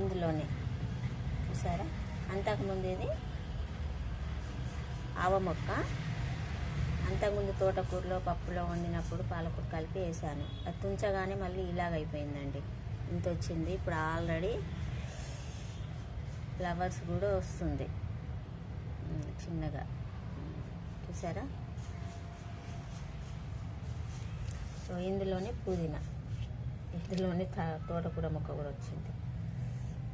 ఇందులోనే చూసారా. అంతకుముందు ఇది ఆవ మొక్క, అంతకుముందు తోటకూరలో పప్పులో వండినప్పుడు పాలకూర కలిపి వేసాను. అది తుంచగానే మళ్ళీ ఇలాగైపోయిందండి. ఇంత వచ్చింది. ఇప్పుడు ఆల్రెడీ ఫ్లవర్స్ కూడా వస్తుంది చిన్నగా, చూసారా. సో ఇందులోనే పుదీనా, ఇందులోనే తోటకూర మొక్క కూడా వచ్చింది.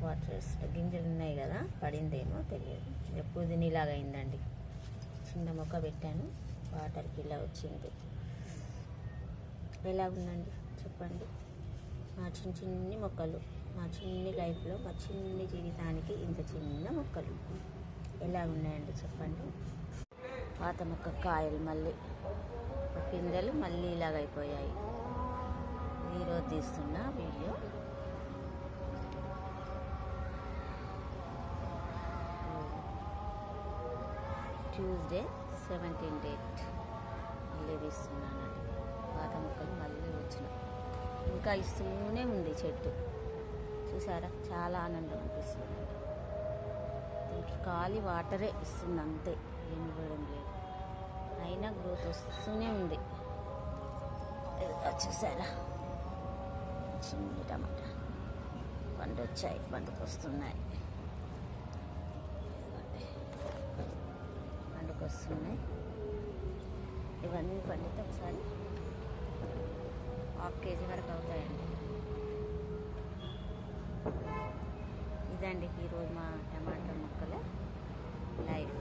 వాటర్ గింజలు ఉన్నాయి కదా, పడిందేమో తెలియదు. పుదీనా ఇలాగ అయిందండి. చిన్న మొక్క పెట్టాను, వాటర్కి ఇలా వచ్చింది. ఎలాగుందండి చెప్పండి. మా చిన్ని మొక్కలు, మా చిన్ని లైఫ్లో, మా చిన్ని జీవితానికి ఇంత చిన్న మొక్కలు ఎలా ఉన్నాయండి చెప్పండి. పాత మొక్క కాయలు మళ్ళీ పిందెలు మళ్ళీ ఇలాగైపోయాయి. ఈరోజు తీస్తున్న వీడియో. ట్యూస్డే 17 డేట్ మళ్ళీ తీస్తున్నానండి. పాత మొక్కలు మళ్ళీ వచ్చినాయి. ఇంకా ఇస్తూనే ఉంది చెట్టు, చూసారా. చాలా ఆనందం అనిపిస్తుంది. దీనికి ఖాళీ వాటరే ఇస్తుంది అంతే, ఏమి ఇవ్వడం లేదు. అయినా గ్రోత్ వస్తూనే ఉంది. చూసారా, చిన్ని టమాటా పండు వచ్చాయి, పండుకు వస్తున్నాయి, పండుకు వస్తున్నాయి. ఇవన్నీ పండితే ఒకసారి 1/2 కేజీ వరకు అవుతాయండి. ఇదండి ఈరోజు మా టమాటా మొక్కల లైఫ్.